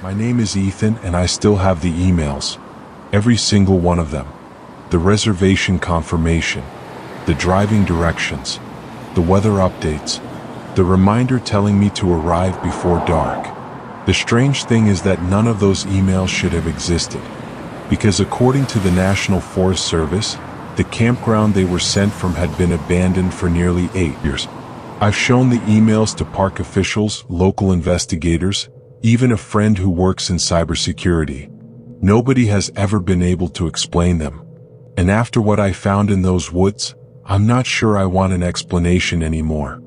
My name is Ethan and I still have the emails. Every single one of them. The reservation confirmation, the driving directions, the weather updates, the reminder telling me to arrive before dark. The strange thing is that none of those emails should have existed, because according to the National Forest Service, the campground they were sent from had been abandoned for nearly 8 years. I've shown the emails to park officials, local investigators, even a friend who works in cybersecurity. Nobody has ever been able to explain them. And after what I found in those woods, I'm not sure I want an explanation anymore.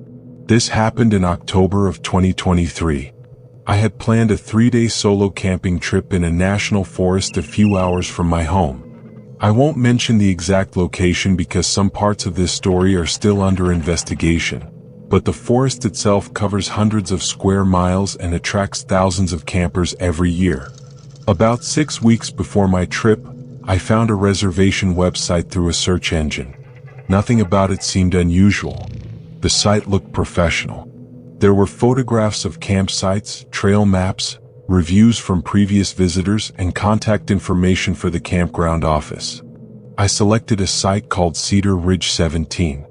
This happened in October of 2023. I had planned a 3-day solo camping trip in a national forest a few hours from my home. I won't mention the exact location because some parts of this story are still under investigation, but the forest itself covers hundreds of square miles and attracts thousands of campers every year. About 6 weeks before my trip, I found a reservation website through a search engine. Nothing about it seemed unusual. The site looked professional. There were photographs of campsites, trail maps, reviews from previous visitors, and contact information for the campground office. I selected a site called Cedar Ridge 17.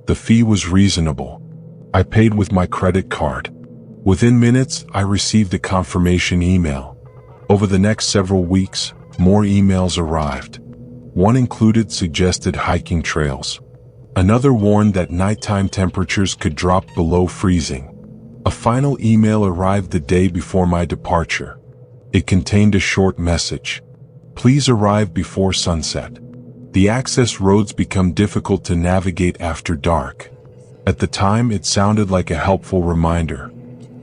The fee was reasonable. I paid with my credit card. Within minutes, I received a confirmation email. Over the next several weeks, more emails arrived. One included suggested hiking trails. Another warned that nighttime temperatures could drop below freezing. A final email arrived the day before my departure. It contained a short message. Please arrive before sunset. The access roads become difficult to navigate after dark. At the time, it sounded like a helpful reminder.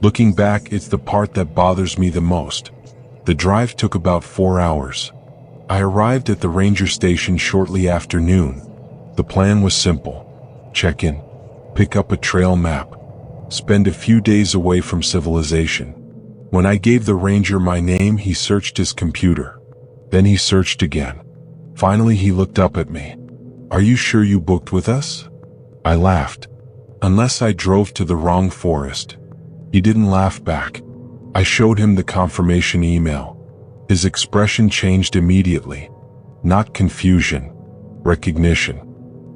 Looking back, it's the part that bothers me the most. The drive took about 4 hours. I arrived at the ranger station shortly after noon. The plan was simple. Check in, pick up a trail map, spend a few days away from civilization. When I gave the ranger my name, he searched his computer. Then he searched again. Finally, he looked up at me. "Are you sure you booked with us?" I laughed. "Unless I drove to the wrong forest." He didn't laugh back. I showed him the confirmation email. His expression changed immediately. Not confusion, recognition.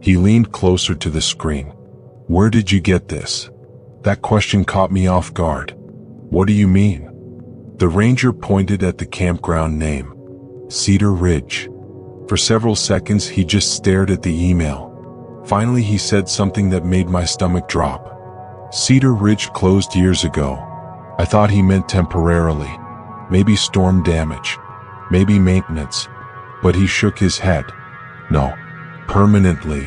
He leaned closer to the screen. "Where did you get this?" That question caught me off guard. "What do you mean?" The ranger pointed at the campground name. Cedar Ridge. For several seconds he just stared at the email. Finally he said something that made my stomach drop. "Cedar Ridge closed years ago." I thought he meant temporarily. Maybe storm damage. Maybe maintenance. But he shook his head. "No. Permanently."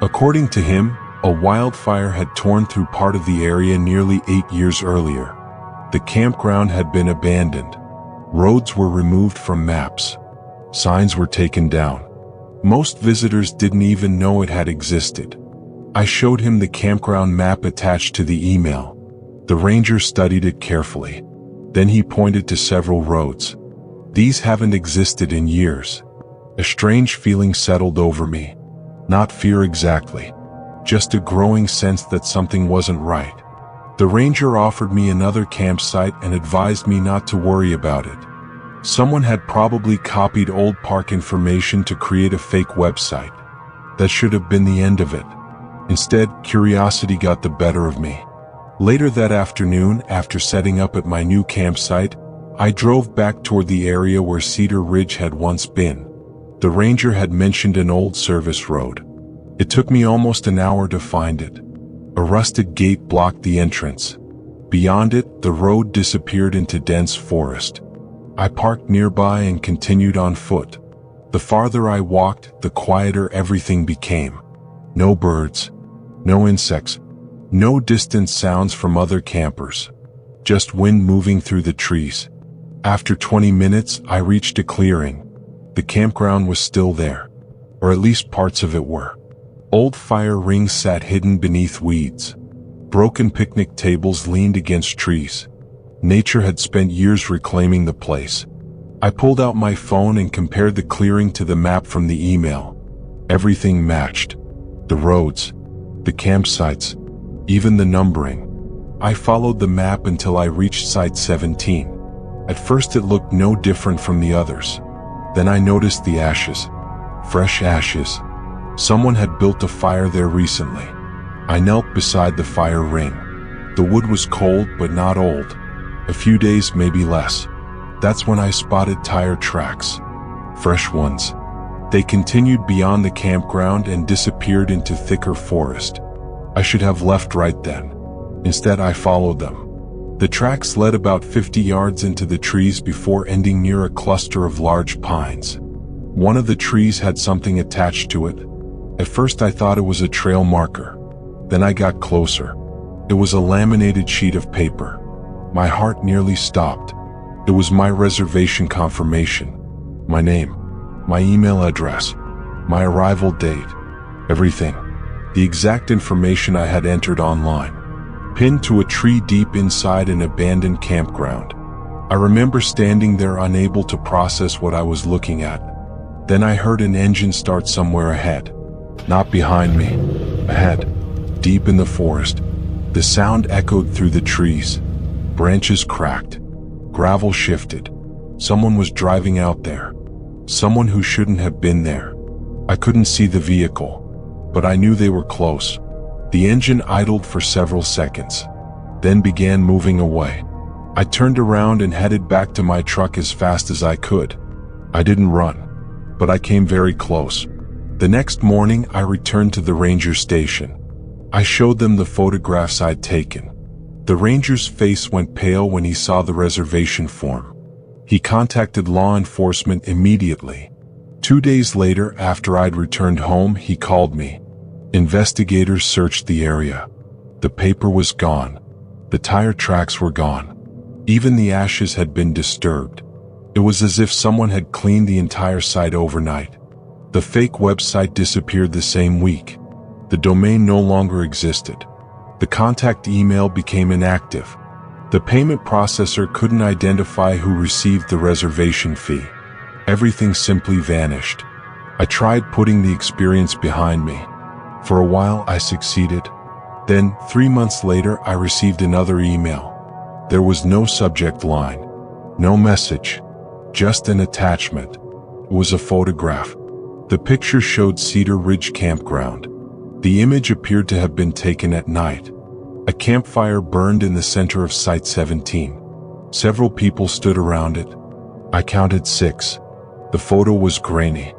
According to him, a wildfire had torn through part of the area nearly 8 years earlier. The campground had been abandoned. Roads were removed from maps. Signs were taken down. Most visitors didn't even know it had existed. I showed him the campground map attached to the email. The ranger studied it carefully. Then he pointed to several roads. "These haven't existed in years." A strange feeling settled over me. Not fear exactly. Just a growing sense that something wasn't right. The ranger offered me another campsite and advised me not to worry about it. Someone had probably copied old park information to create a fake website. That should have been the end of it. Instead, curiosity got the better of me. Later that afternoon, after setting up at my new campsite, I drove back toward the area where Cedar Ridge had once been. The ranger had mentioned an old service road. It took me almost an hour to find it. A rusted gate blocked the entrance. Beyond it, the road disappeared into dense forest. I parked nearby and continued on foot. The farther I walked, the quieter everything became. No birds, no insects, no distant sounds from other campers. Just wind moving through the trees. After 20 minutes, I reached a clearing. The campground was still there, or at least parts of it were. Old fire rings sat hidden beneath weeds. Broken picnic tables leaned against trees. Nature had spent years reclaiming the place. I pulled out my phone and compared the clearing to the map from the email. Everything matched. The roads, the campsites, even the numbering. I followed the map until I reached Site 17. At first it looked no different from the others. Then I noticed the ashes. Fresh ashes. Someone had built a fire there recently. I knelt beside the fire ring. The wood was cold but not old. A few days, maybe less. That's when I spotted tire tracks. Fresh ones. They continued beyond the campground and disappeared into thicker forest. I should have left right then. Instead, I followed them. The tracks led about 50 yards into the trees before ending near a cluster of large pines. One of the trees had something attached to it. At first I thought it was a trail marker. Then I got closer. It was a laminated sheet of paper. My heart nearly stopped. It was my reservation confirmation. My name, my email address, my arrival date, everything. The exact information I had entered online. Pinned to a tree deep inside an abandoned campground. I remember standing there unable to process what I was looking at. Then I heard an engine start somewhere ahead. Not behind me. Ahead. Deep in the forest. The sound echoed through the trees. Branches cracked. Gravel shifted. Someone was driving out there. Someone who shouldn't have been there. I couldn't see the vehicle, but I knew they were close. The engine idled for several seconds, then began moving away. I turned around and headed back to my truck as fast as I could. I didn't run, but I came very close. The next morning, I returned to the ranger station. I showed them the photographs I'd taken. The ranger's face went pale when he saw the reservation form. He contacted law enforcement immediately. 2 days later, after I'd returned home, he called me. Investigators searched the area. The paper was gone. The tire tracks were gone. Even the ashes had been disturbed. It was as if someone had cleaned the entire site overnight. The fake website disappeared the same week. The domain no longer existed. The contact email became inactive. The payment processor couldn't identify who received the reservation fee. Everything simply vanished. I tried putting the experience behind me. For a while I succeeded. Then, 3 months later, I received another email. There was no subject line, no message, just an attachment. It was a photograph. The picture showed Cedar Ridge Campground. The image appeared to have been taken at night. A campfire burned in the center of Site 17. Several people stood around it. I counted 6. The photo was grainy.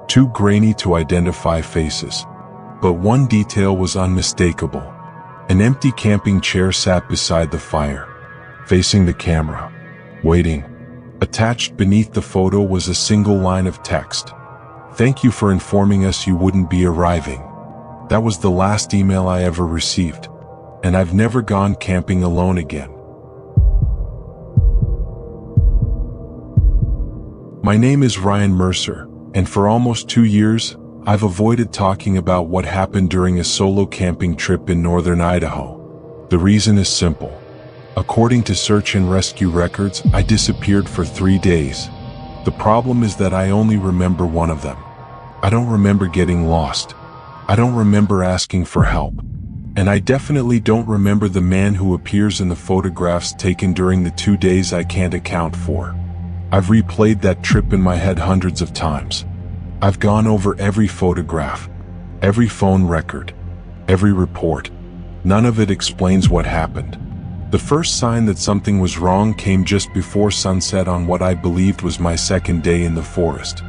Too grainy to identify faces. But one detail was unmistakable. An empty camping chair sat beside the fire, facing the camera, waiting. Attached beneath the photo was a single line of text. "Thank you for informing us you wouldn't be arriving." That was the last email I ever received, and I've never gone camping alone again. My name is Ryan Mercer, and for almost 2 years, I've avoided talking about what happened during a solo camping trip in northern Idaho. The reason is simple. According to search and rescue records, I disappeared for 3 days. The problem is that I only remember one of them. I don't remember getting lost. I don't remember asking for help. And I definitely don't remember the man who appears in the photographs taken during the 2 days I can't account for. I've replayed that trip in my head hundreds of times. I've gone over every photograph, every phone record, every report. None of it explains what happened. The first sign that something was wrong came just before sunset on what I believed was my second day in the forest.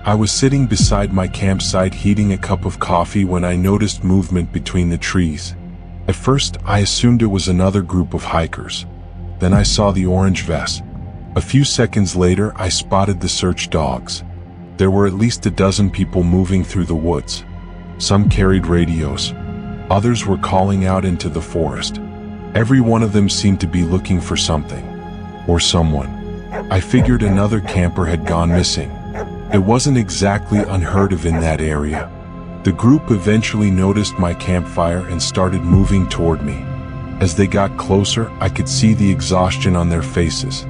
I was sitting beside my campsite heating a cup of coffee when I noticed movement between the trees. At first, I assumed it was another group of hikers. Then I saw the orange vest. A few seconds later, I spotted the search dogs. There were at least a dozen people moving through the woods. Some carried radios. Others were calling out into the forest. Every one of them seemed to be looking for something. Or someone. I figured another camper had gone missing. It wasn't exactly unheard of in that area. The group eventually noticed my campfire and started moving toward me. As they got closer, I could see the exhaustion on their faces.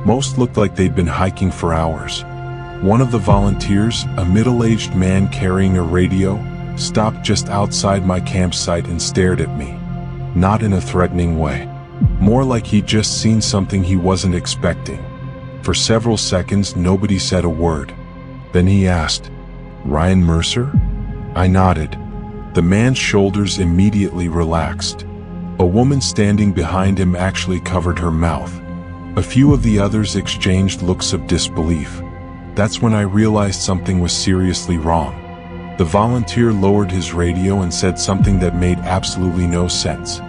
Most looked like they'd been hiking for hours. One of the volunteers, a middle-aged man carrying a radio, stopped just outside my campsite and stared at me. Not in a threatening way. More like he'd just seen something he wasn't expecting. For several seconds, nobody said a word. Then he asked, "Ryan Mercer?" I nodded. The man's shoulders immediately relaxed. A woman standing behind him actually covered her mouth. A few of the others exchanged looks of disbelief. That's when I realized something was seriously wrong. The volunteer lowered his radio and said something that made absolutely no sense.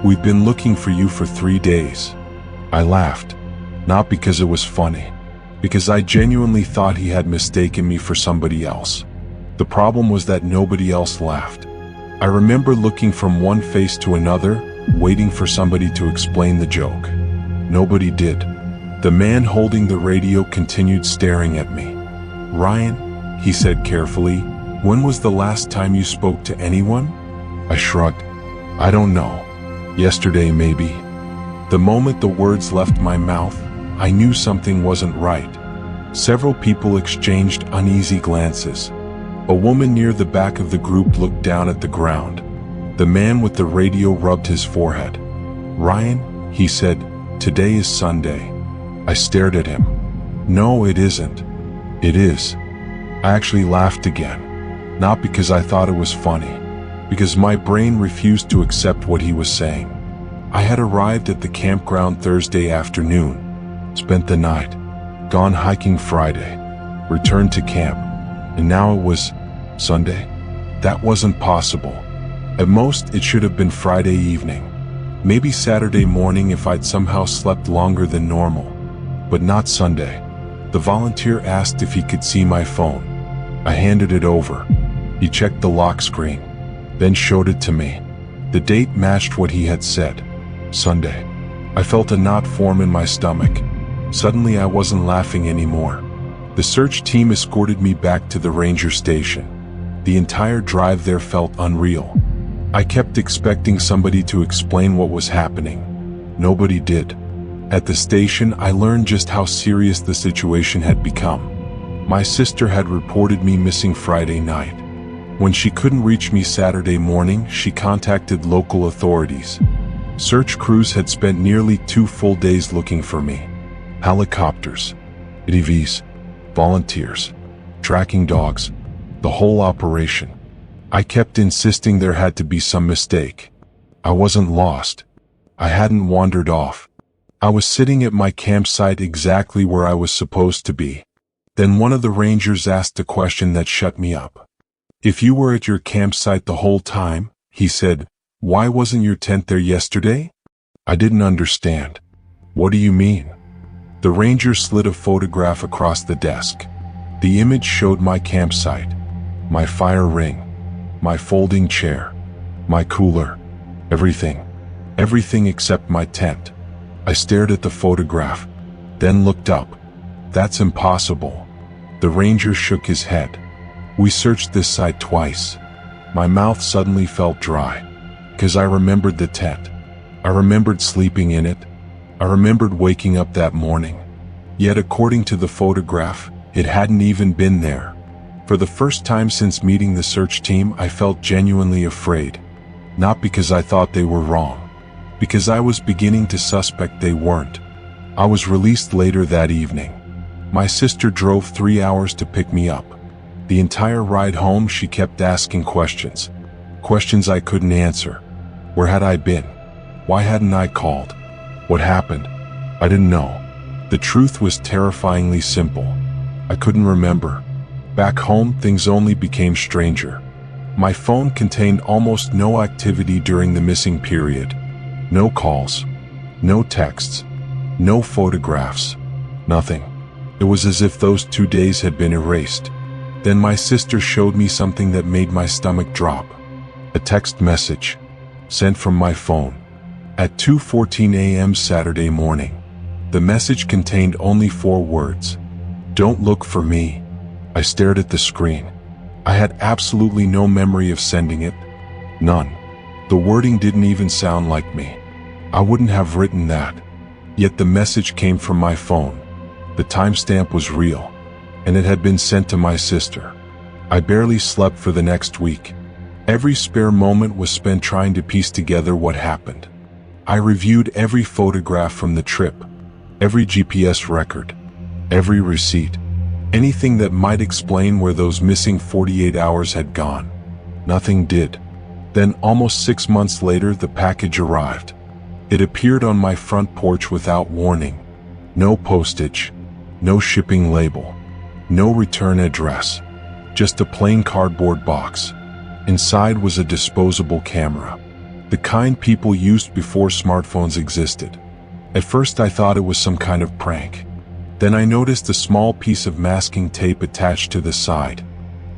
"We've been looking for you for 3 days." I laughed. Not because it was funny, because I genuinely thought he had mistaken me for somebody else. The problem was that nobody else laughed. I remember looking from one face to another, waiting for somebody to explain the joke. Nobody did. The man holding the radio continued staring at me. "Ryan," he said carefully, "when was the last time you spoke to anyone?" I shrugged. "I don't know. Yesterday, maybe." The moment the words left my mouth, I knew something wasn't right. Several people exchanged uneasy glances. A woman near the back of the group looked down at the ground. The man with the radio rubbed his forehead. "Ryan," he said, "today is Sunday." I stared at him. "No, it isn't." "It is." I actually laughed again. Not because I thought it was funny, because my brain refused to accept what he was saying. I had arrived at the campground Thursday afternoon, spent the night, gone hiking Friday, returned to camp, and now it was Sunday? That wasn't possible. At most, it should have been Friday evening. Maybe Saturday morning if I'd somehow slept longer than normal. But not Sunday. The volunteer asked if he could see my phone. I handed it over. He checked the lock screen, then showed it to me. The date matched what he had said. Sunday. I felt a knot form in my stomach. Suddenly I wasn't laughing anymore. The search team escorted me back to the ranger station. The entire drive there felt unreal. I kept expecting somebody to explain what was happening. Nobody did. At the station, I learned just how serious the situation had become. My sister had reported me missing Friday night. When she couldn't reach me Saturday morning, she contacted local authorities. Search crews had spent nearly 2 full days looking for me. Helicopters, ATVs, volunteers, tracking dogs, the whole operation. I kept insisting there had to be some mistake. I wasn't lost. I hadn't wandered off. I was sitting at my campsite exactly where I was supposed to be. Then one of the rangers asked a question that shut me up. "If you were at your campsite the whole time," he said, "why wasn't your tent there yesterday?" I didn't understand. "What do you mean?" The ranger slid a photograph across the desk. The image showed my campsite, my fire ring, my folding chair, my cooler, everything. Everything except my tent. I stared at the photograph, then looked up. "That's impossible." The ranger shook his head. "We searched this site twice." My mouth suddenly felt dry, because I remembered the tent. I remembered sleeping in it. I remembered waking up that morning. Yet according to the photograph, it hadn't even been there. For the first time since meeting the search team, I felt genuinely afraid. Not because I thought they were wrong, because I was beginning to suspect they weren't. I was released later that evening. My sister drove 3 hours to pick me up. The entire ride home she kept asking questions. Questions I couldn't answer. Where had I been? Why hadn't I called? What happened? I didn't know. The truth was terrifyingly simple. I couldn't remember. Back home, things only became stranger. My phone contained almost no activity during the missing period. No calls. No texts. No photographs. Nothing. It was as if those 2 days had been erased. Then my sister showed me something that made my stomach drop. A text message, sent from my phone, at 2:14 a.m. Saturday morning. The message contained only 4 words. "Don't look for me." I stared at the screen. I had absolutely no memory of sending it. None. The wording didn't even sound like me. I wouldn't have written that. Yet the message came from my phone. The timestamp was real, and it had been sent to my sister. I barely slept for the next week. Every spare moment was spent trying to piece together what happened. I reviewed every photograph from the trip, every GPS record, every receipt, anything that might explain where those missing 48 hours had gone. Nothing did. Then, almost 6 months later, the package arrived. It appeared on my front porch without warning. No postage, no shipping label, no return address, just a plain cardboard box. Inside was a disposable camera, the kind people used before smartphones existed. At first I thought it was some kind of prank. Then I noticed a small piece of masking tape attached to the side.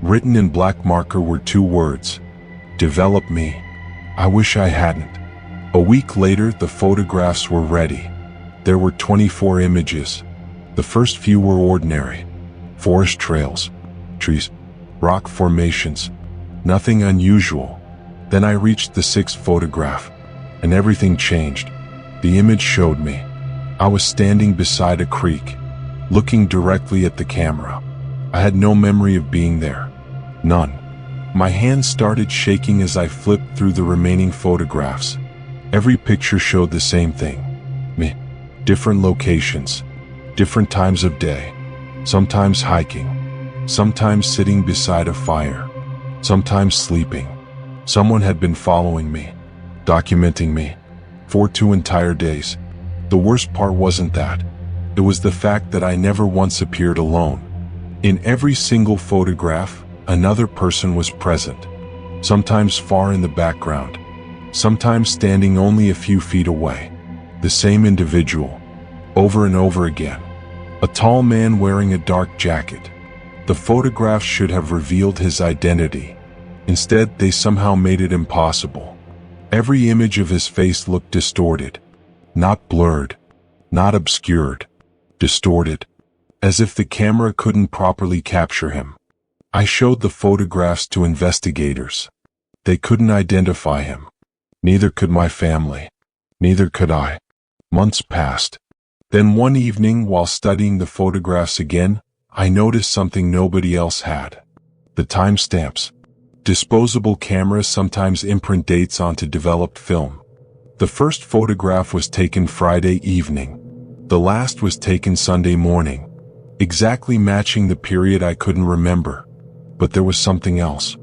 Written in black marker were 2 words: "Develop me." I wish I hadn't. A week later, the photographs were ready. There were 24 images. The first few were ordinary. Forest trails, trees, rock formations, nothing unusual. Then I reached the 6th photograph, and everything changed. The image showed me. I was standing beside a creek, looking directly at the camera. I had no memory of being there. None. My hands started shaking as I flipped through the remaining photographs. Every picture showed the same thing. Me. Different locations, different times of day. Sometimes hiking, sometimes sitting beside a fire, sometimes sleeping. Someone had been following me, documenting me, for 2 entire days. The worst part wasn't that. It was the fact that I never once appeared alone. In every single photograph, another person was present, sometimes far in the background, sometimes standing only a few feet away. The same individual, over and over again. A tall man wearing a dark jacket. The photographs should have revealed his identity. Instead, they somehow made it impossible. Every image of his face looked distorted. Not blurred, not obscured. Distorted. As if the camera couldn't properly capture him. I showed the photographs to investigators. They couldn't identify him. Neither could my family. Neither could I. Months passed. Then one evening, while studying the photographs again, I noticed something nobody else had. The timestamps. Disposable cameras sometimes imprint dates onto developed film. The first photograph was taken Friday evening. The last was taken Sunday morning, exactly matching the period I couldn't remember. But there was something else.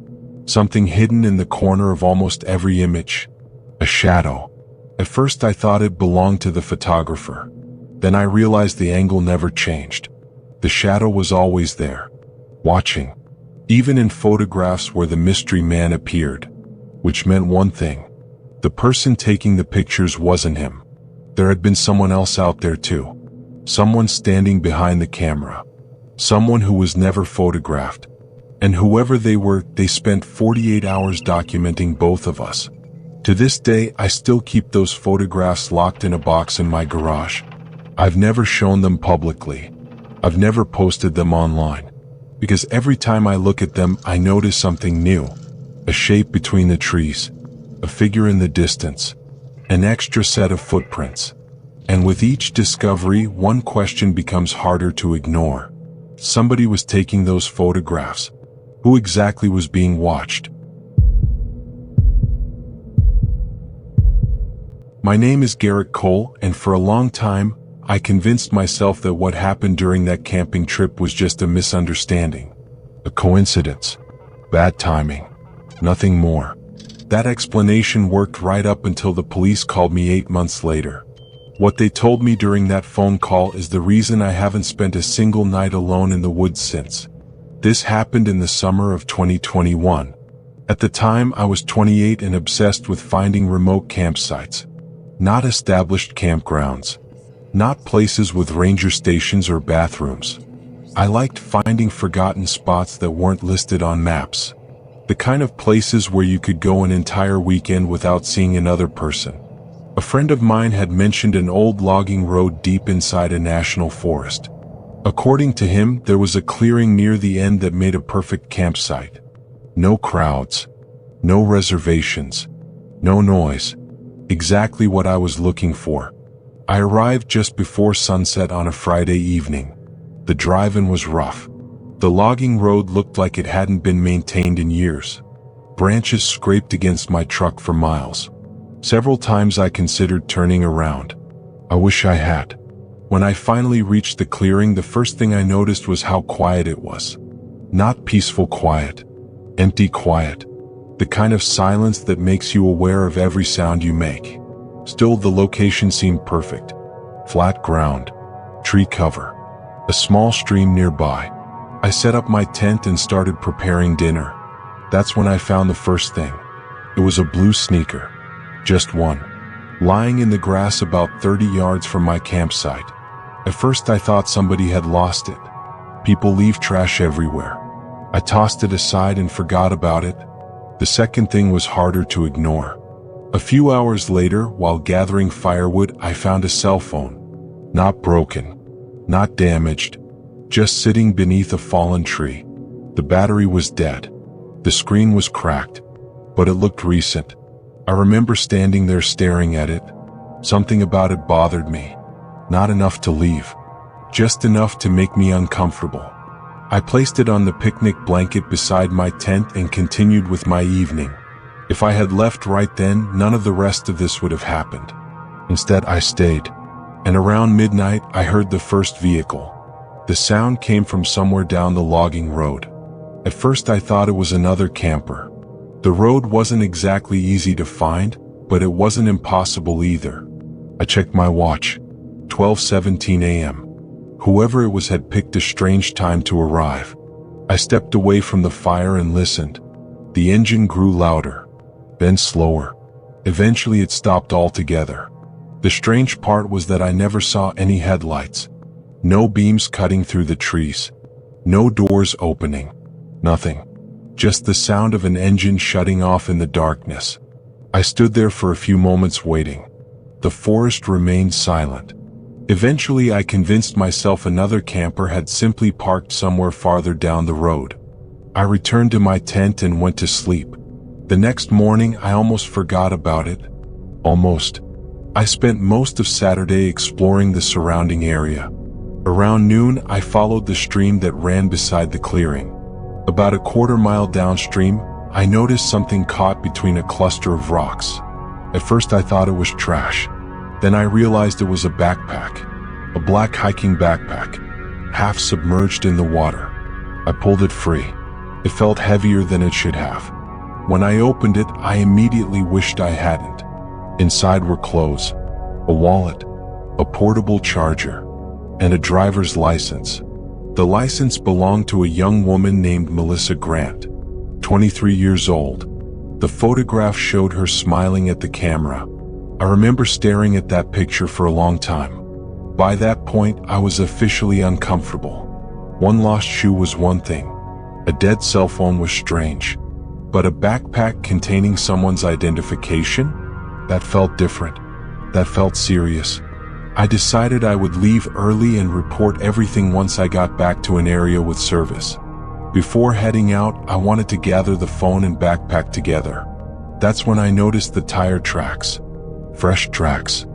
Something hidden in the corner of almost every image. A shadow. At first I thought it belonged to the photographer. Then I realized the angle never changed. The shadow was always there, watching. Even in photographs where the mystery man appeared. Which meant one thing. The person taking the pictures wasn't him. There had been someone else out there too. Someone standing behind the camera. Someone who was never photographed. And whoever they were, they spent 48 hours documenting both of us. To this day, I still keep those photographs locked in a box in my garage. I've never shown them publicly. I've never posted them online. Because every time I look at them, I notice something new. A shape between the trees. A figure in the distance. An extra set of footprints. And with each discovery, one question becomes harder to ignore. Somebody was taking those photographs. Who exactly was being watched? My name is Garrett Cole, and for a long time, I convinced myself that what happened during that camping trip was just a misunderstanding. A coincidence. Bad timing. Nothing more. That explanation worked right up until the police called me 8 months later. What they told me during that phone call is the reason I haven't spent a single night alone in the woods since. This happened in the summer of 2021. At the time, I was 28 and obsessed with finding remote campsites. Not established campgrounds. Not places with ranger stations or bathrooms. I liked finding forgotten spots that weren't listed on maps. The kind of places where you could go an entire weekend without seeing another person. A friend of mine had mentioned an old logging road deep inside a national forest. According to him, there was a clearing near the end that made a perfect campsite. No crowds. No reservations. No noise. Exactly what I was looking for. I arrived just before sunset on a Friday evening. The drive-in was rough. The logging road looked like it hadn't been maintained in years. Branches scraped against my truck for miles. Several times I considered turning around. I wish I had. When I finally reached the clearing, the first thing I noticed was how quiet it was. Not peaceful quiet, empty quiet. The kind of silence that makes you aware of every sound you make. Still, the location seemed perfect. Flat ground, tree cover, a small stream nearby. I set up my tent and started preparing dinner. That's when I found the first thing. It was a blue sneaker. Just one. Lying in the grass about 30 yards from my campsite. At first I thought somebody had lost it. People leave trash everywhere. I tossed it aside and forgot about it. The second thing was harder to ignore. A few hours later, while gathering firewood, I found a cell phone. Not broken, not damaged, just sitting beneath a fallen tree. The battery was dead. The screen was cracked, but it looked recent. I remember standing there staring at it. Something about it bothered me. Not enough to leave, just enough to make me uncomfortable. I placed it on the picnic blanket beside my tent and continued with my evening. If I had left right then, none of the rest of this would have happened. Instead, I stayed. And around midnight, I heard the first vehicle. The sound came from somewhere down the logging road. At first, I thought it was another camper. The road wasn't exactly easy to find, but it wasn't impossible either. I checked my watch. 12:17 a.m. Whoever it was had picked a strange time to arrive. I stepped away from the fire and listened. The engine grew louder, then slower. Eventually it stopped altogether. The strange part was that I never saw any headlights. No beams cutting through the trees. No doors opening. Nothing. Just the sound of an engine shutting off in the darkness. I stood there for a few moments waiting. The forest remained silent. Eventually I convinced myself another camper had simply parked somewhere farther down the road. I returned to my tent and went to sleep. The next morning I almost forgot about it. Almost. I spent most of Saturday exploring the surrounding area. Around noon I followed the stream that ran beside the clearing. About a quarter-mile downstream, I noticed something caught between a cluster of rocks. At first I thought it was trash. Then I realized it was a backpack. A black hiking backpack, half submerged in the water. I pulled it free. It felt heavier than it should have. When I opened it, I immediately wished I hadn't. Inside were clothes, a wallet, a portable charger, and a driver's license. The license belonged to a young woman named Melissa Grant, 23 years old. The photograph showed her smiling at the camera. I remember staring at that picture for a long time. By that point, I was officially uncomfortable. One lost shoe was one thing. A dead cell phone was strange. But a backpack containing someone's identification? That felt different. That felt serious. I decided I would leave early and report everything once I got back to an area with service. Before heading out, I wanted to gather the phone and backpack together. That's when I noticed the tire tracks. Fresh tracks.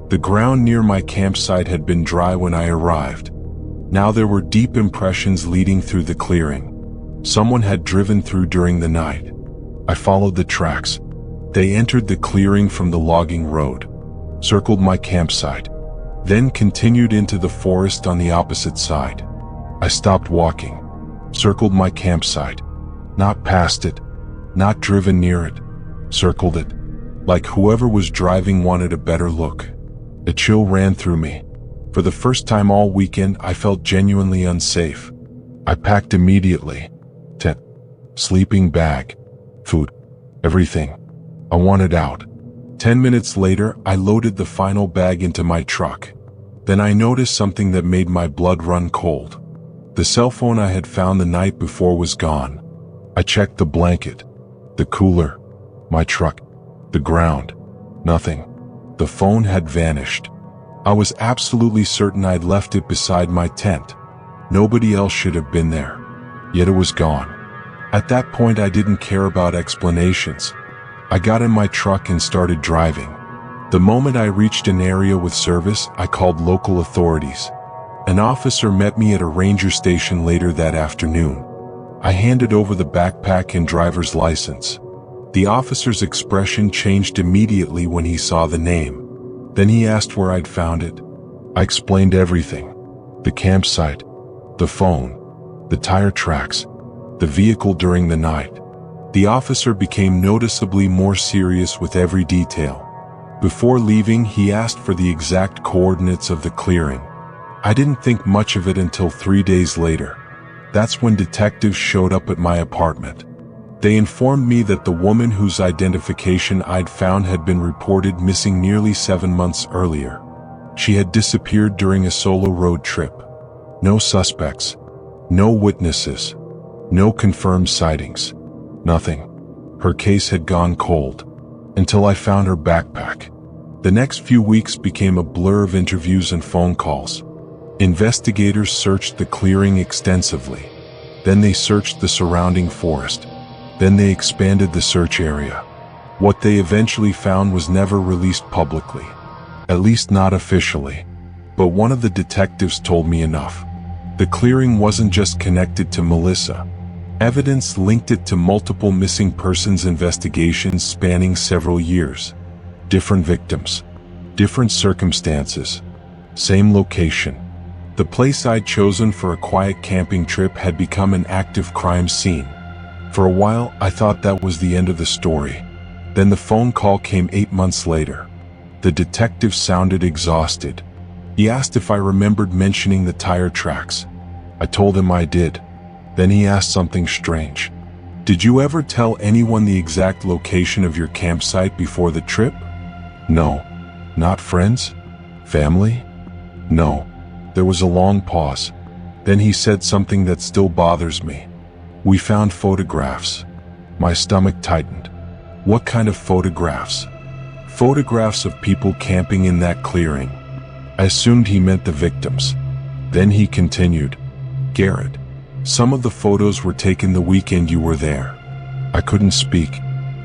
The ground near my campsite had been dry when I arrived. Now there were deep impressions leading through the clearing. Someone had driven through during the night. I followed the tracks. They entered the clearing from the logging road, circled my campsite, then continued into the forest on the opposite side. I stopped walking, circled my campsite, not past it, not driven near it, circled it. Like whoever was driving wanted a better look. A chill ran through me. For the first time all weekend, I felt genuinely unsafe. I packed immediately. Tent, sleeping bag, food, everything. I wanted out. 10 minutes later, I loaded the final bag into my truck. Then I noticed something that made my blood run cold. The cell phone I had found the night before was gone. I checked the blanket, the cooler, my truck, the ground. Nothing. The phone had vanished. I was absolutely certain I'd left it beside my tent. Nobody else should have been there. Yet it was gone. At that point, I didn't care about explanations. I got in my truck and started driving. The moment I reached an area with service, I called local authorities. An officer met me at a ranger station later that afternoon. I handed over the backpack and driver's license. The officer's expression changed immediately when he saw the name. Then he asked where I'd found it. I explained everything: the campsite, the phone, the tire tracks, the vehicle during the night. The officer became noticeably more serious with every detail. Before leaving, he asked for the exact coordinates of the clearing. I didn't think much of it until 3 days later. That's when detectives showed up at my apartment. They informed me that the woman whose identification I'd found had been reported missing nearly 7 months earlier. She had disappeared during a solo road trip. No suspects, no witnesses, no confirmed sightings, nothing. Her case had gone cold, until I found her backpack. The next few weeks became a blur of interviews and phone calls. Investigators searched the clearing extensively. Then they searched the surrounding forest. Then they expanded the search area. What they eventually found was never released publicly, at least not officially. But one of the detectives told me enough. The clearing wasn't just connected to Melissa. Evidence linked it to multiple missing persons investigations spanning several years. Different victims, different circumstances, same location. The place I'd chosen for a quiet camping trip had become an active crime scene. For a while, I thought that was the end of the story. Then the phone call came 8 months later. The detective sounded exhausted. He asked if I remembered mentioning the tire tracks. I told him I did. Then he asked something strange. Did you ever tell anyone the exact location of your campsite before the trip? No. Not friends? Family? No. There was a long pause. Then he said something that still bothers me. We found photographs. My stomach tightened. What kind of photographs? Photographs of people camping in that clearing. I assumed he meant the victims. Then he continued. Garrett, some of the photos were taken the weekend you were there. I couldn't speak.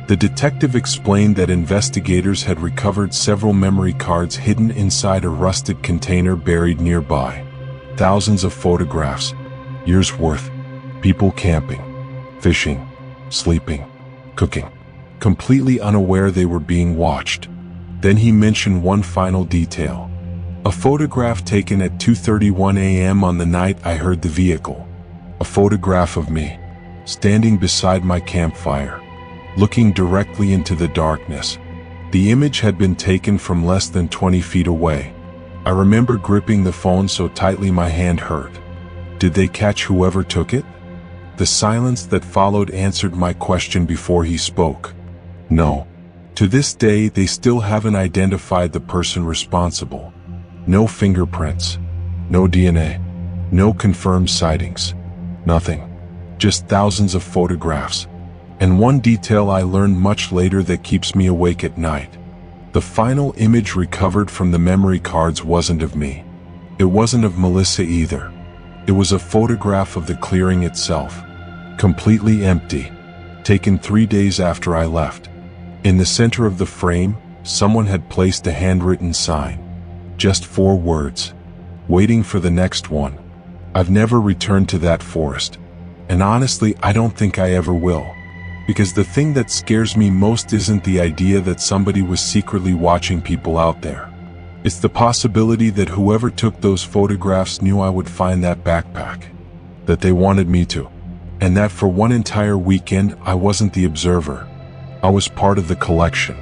The detective explained that investigators had recovered several memory cards hidden inside a rusted container buried nearby. Thousands of photographs, years worth. People camping, fishing, sleeping, cooking, completely unaware they were being watched. Then he mentioned one final detail. A photograph taken at 2:31 a.m. on the night I heard the vehicle. A photograph of me, standing beside my campfire, looking directly into the darkness. The image had been taken from less than 20 feet away. I remember gripping the phone so tightly my hand hurt. Did they catch whoever took it? The silence that followed answered my question before he spoke. No. To this day, they still haven't identified the person responsible. No fingerprints, no DNA, no confirmed sightings, nothing. Just thousands of photographs. And one detail I learned much later that keeps me awake at night. The final image recovered from the memory cards wasn't of me. It wasn't of Melissa either. It was a photograph of the clearing itself, completely empty, taken 3 days after I left. In the center of the frame, someone had placed a handwritten sign. Just 4 words. Waiting for the next one. I've never returned to that forest. And honestly, I don't think I ever will. Because the thing that scares me most isn't the idea that somebody was secretly watching people out there. It's the possibility that whoever took those photographs knew I would find that backpack. That they wanted me to. And that for one entire weekend, I wasn't the observer. I was part of the collection.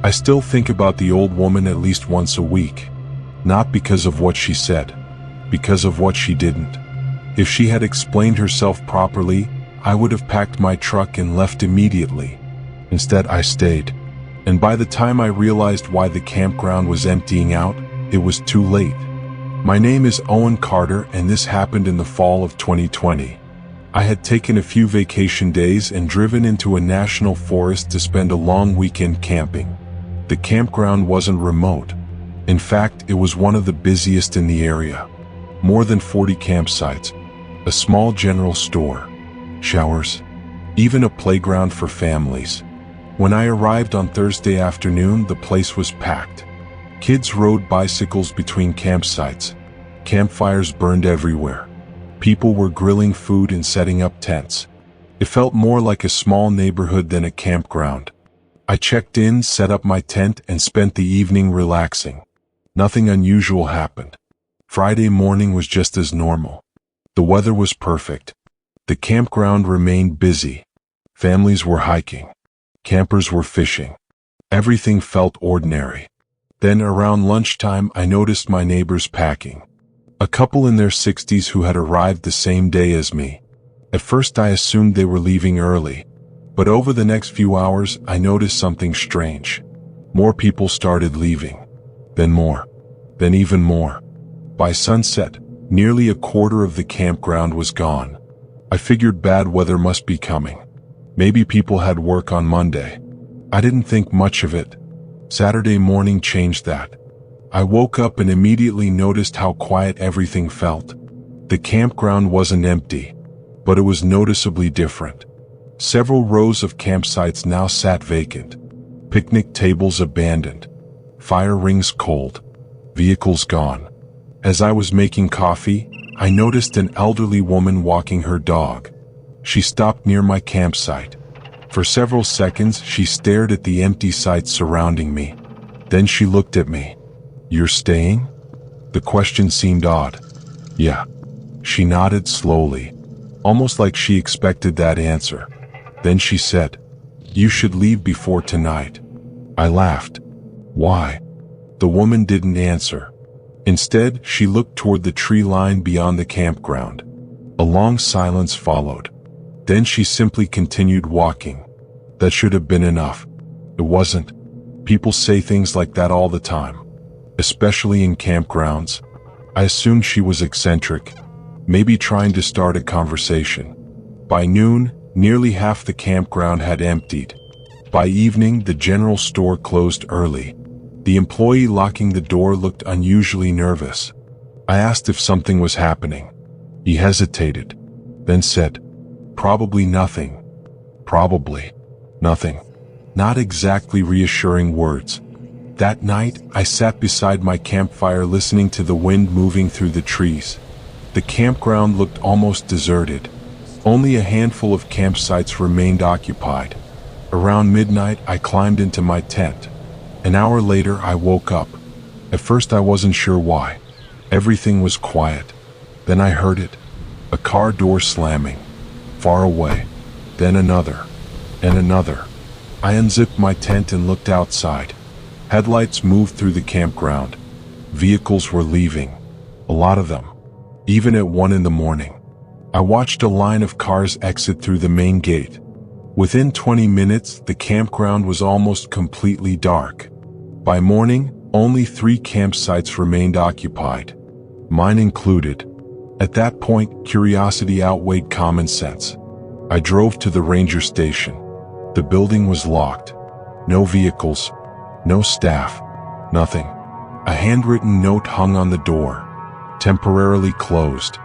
I still think about the old woman at least once a week. Not because of what she said. Because of what she didn't. If she had explained herself properly, I would have packed my truck and left immediately. Instead, I stayed. And by the time I realized why the campground was emptying out, it was too late. My name is Owen Carter, and this happened in the fall of 2020. I had taken a few vacation days and driven into a national forest to spend a long weekend camping. The campground wasn't remote. In fact, it was one of the busiest in the area. More than 40 campsites, a small general store, showers, even a playground for families. When I arrived on Thursday afternoon, the place was packed. Kids rode bicycles between campsites. Campfires burned everywhere. People were grilling food and setting up tents. It felt more like a small neighborhood than a campground. I checked in, set up my tent, and spent the evening relaxing. Nothing unusual happened. Friday morning was just as normal. The weather was perfect. The campground remained busy. Families were hiking. Campers were fishing. Everything felt ordinary. Then around lunchtime, I noticed my neighbors packing. A couple in their 60s who had arrived the same day as me. At first I assumed they were leaving early, but over the next few hours I noticed something strange. More people started leaving. Then more. Then even more. By sunset, nearly a quarter of the campground was gone. I figured bad weather must be coming. Maybe people had work on Monday. I didn't think much of it. Saturday morning changed that. I woke up and immediately noticed how quiet everything felt. The campground wasn't empty, but it was noticeably different. Several rows of campsites now sat vacant. Picnic tables abandoned. Fire rings cold. Vehicles gone. As I was making coffee, I noticed an elderly woman walking her dog. She stopped near my campsite. For several seconds, she stared at the empty sites surrounding me. Then she looked at me. "You're staying?" The question seemed odd. "Yeah." She nodded slowly, almost like she expected that answer. Then she said, "You should leave before tonight." I laughed. "Why?" The woman didn't answer. Instead, she looked toward the tree line beyond the campground. A long silence followed. Then she simply continued walking. That should have been enough. It wasn't. People say things like that all the time, especially in campgrounds. I assumed she was eccentric, maybe trying to start a conversation. By noon, nearly half the campground had emptied. By evening, the general store closed early. The employee locking the door looked unusually nervous. I asked if something was happening. He hesitated, then said, "Probably nothing." Probably nothing. Not exactly reassuring words. That night, I sat beside my campfire listening to the wind moving through the trees. The campground looked almost deserted. Only a handful of campsites remained occupied. Around midnight, I climbed into my tent. An hour later, I woke up. At first, I wasn't sure why. Everything was quiet. Then I heard it. A car door slamming. Far away. Then another. And another. I unzipped my tent and looked outside. Headlights moved through the campground. Vehicles were leaving. A lot of them. Even at 1 in the morning. I watched a line of cars exit through the main gate. Within 20 minutes, the campground was almost completely dark. By morning, only 3 campsites remained occupied. Mine included. At that point, curiosity outweighed common sense. I drove to the ranger station. The building was locked. No vehicles. No staff. Nothing. A handwritten note hung on the door. Temporarily closed.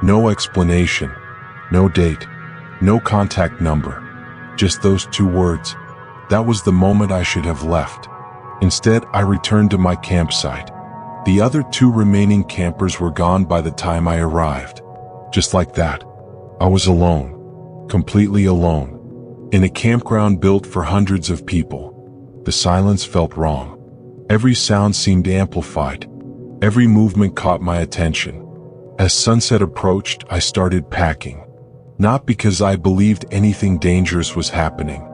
No explanation. No date. No contact number. Just those 2 words. That was the moment I should have left. Instead, I returned to my campsite. The other 2 remaining campers were gone by the time I arrived. Just like that. I was alone. Completely alone. In a campground built for hundreds of people. The silence felt wrong. Every sound seemed amplified. Every movement caught my attention. As sunset approached, I started packing. Not because I believed anything dangerous was happening,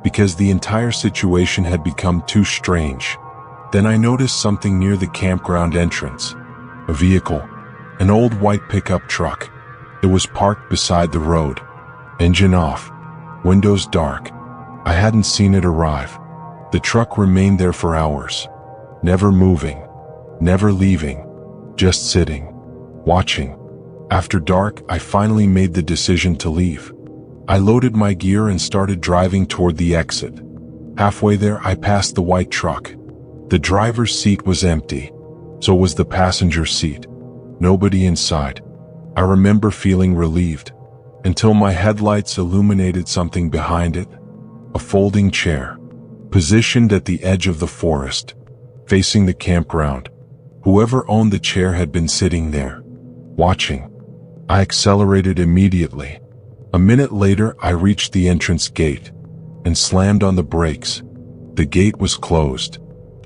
because the entire situation had become too strange. Then I noticed something near the campground entrance. A vehicle. An old white pickup truck. It was parked beside the road. Engine off. Windows dark. I hadn't seen it arrive. The truck remained there for hours. Never moving. Never leaving. Just sitting. Watching. After dark, I finally made the decision to leave. I loaded my gear and started driving toward the exit. Halfway there, I passed the white truck. The driver's seat was empty. So was the passenger seat. Nobody inside. I remember feeling relieved. Until my headlights illuminated something behind it. A folding chair. Positioned at the edge of the forest. Facing the campground. Whoever owned the chair had been sitting there. Watching. I accelerated immediately. A minute later, I reached the entrance gate and slammed on the brakes. The gate was closed.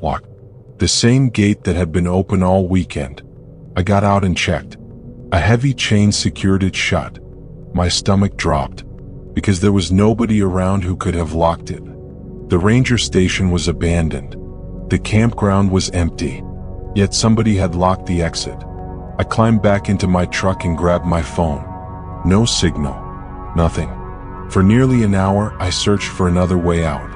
Locked. The same gate that had been open all weekend. I got out and checked. A heavy chain secured it shut. My stomach dropped, because there was nobody around who could have locked it. The ranger station was abandoned. The campground was empty, yet somebody had locked the exit. I climbed back into my truck and grabbed my phone. No signal. Nothing. For nearly an hour, I searched for another way out.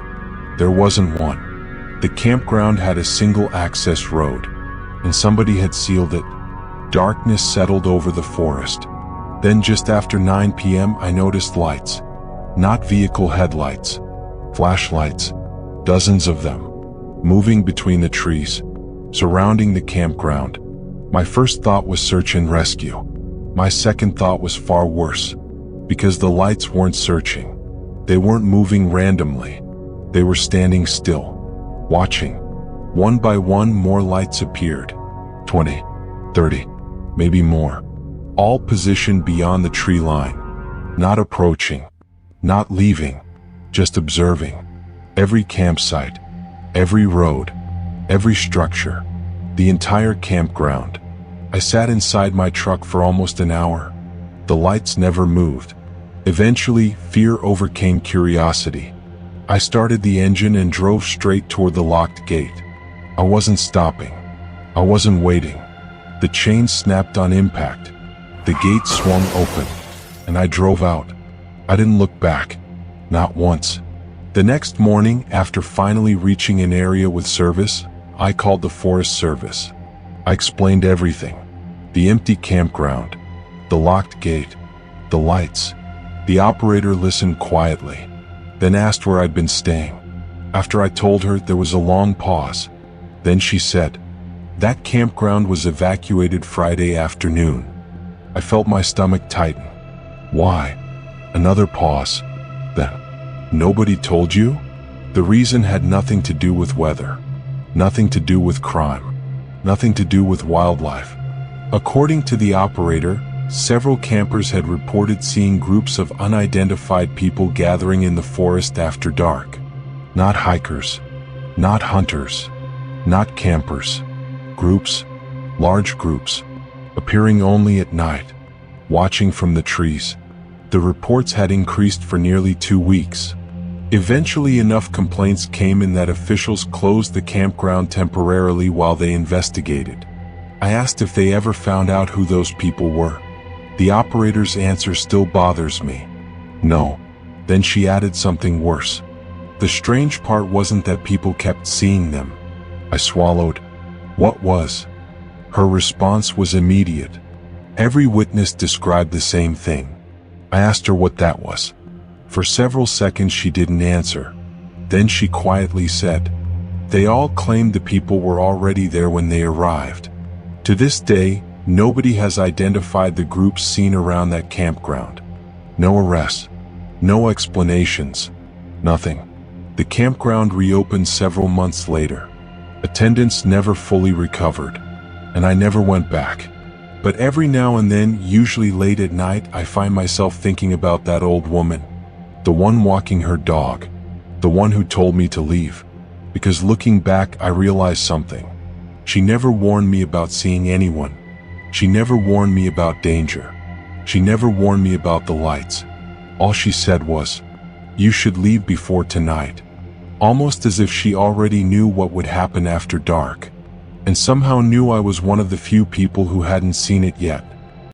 There wasn't one. The campground had a single access road, and somebody had sealed it. Darkness settled over the forest. Then just after 9 p.m. I noticed lights. Not vehicle headlights. Flashlights. Dozens of them. Moving between the trees. Surrounding the campground. My first thought was search and rescue. My second thought was far worse. Because the lights weren't searching. They weren't moving randomly. They were standing still. Watching. One by one more lights appeared. 20. 30. Maybe more. All positioned beyond the tree line. Not approaching. Not leaving. Just observing. Every campsite. Every road. Every structure. The entire campground. I sat inside my truck for almost an hour. The lights never moved. Eventually, fear overcame curiosity. I started the engine and drove straight toward the locked gate. I wasn't stopping. I wasn't waiting. The chain snapped on impact. The gate swung open, and I drove out. I didn't look back. Not once. The next morning, after finally reaching an area with service, I called the Forest Service. I explained everything. The empty campground, the locked gate, the lights. The operator listened quietly, then asked where I'd been staying. After I told her, there was a long pause. Then she said, "That campground was evacuated Friday afternoon." I felt my stomach tighten. Why? Another pause. Then, "Nobody told you?" The reason had nothing to do with weather. Nothing to do with crime. Nothing to do with wildlife. According to the operator, several campers had reported seeing groups of unidentified people gathering in the forest after dark. Not hikers. Not hunters. Not campers. Groups. Large groups. Appearing only at night. Watching from the trees. The reports had increased for nearly 2 weeks. Eventually enough complaints came in that officials closed the campground temporarily while they investigated. I asked if they ever found out who those people were. The operator's answer still bothers me. No. Then she added something worse. The strange part wasn't that people kept seeing them. I swallowed. What was? Her response was immediate. Every witness described the same thing. I asked her what that was. For several seconds she didn't answer. Then she quietly said, "They all claimed the people were already there when they arrived." To this day, nobody has identified the groups seen around that campground. No arrests. No explanations. Nothing. The campground reopened several months later. Attendance never fully recovered, and I never went back. But every now and then, usually late at night, I find myself thinking about that old woman. The one walking her dog. The one who told me to leave. Because looking back, I realize something. She never warned me about seeing anyone. She never warned me about danger. She never warned me about the lights. All she said was, "You should leave before tonight." Almost as if she already knew what would happen after dark. And somehow knew I was one of the few people who hadn't seen it yet.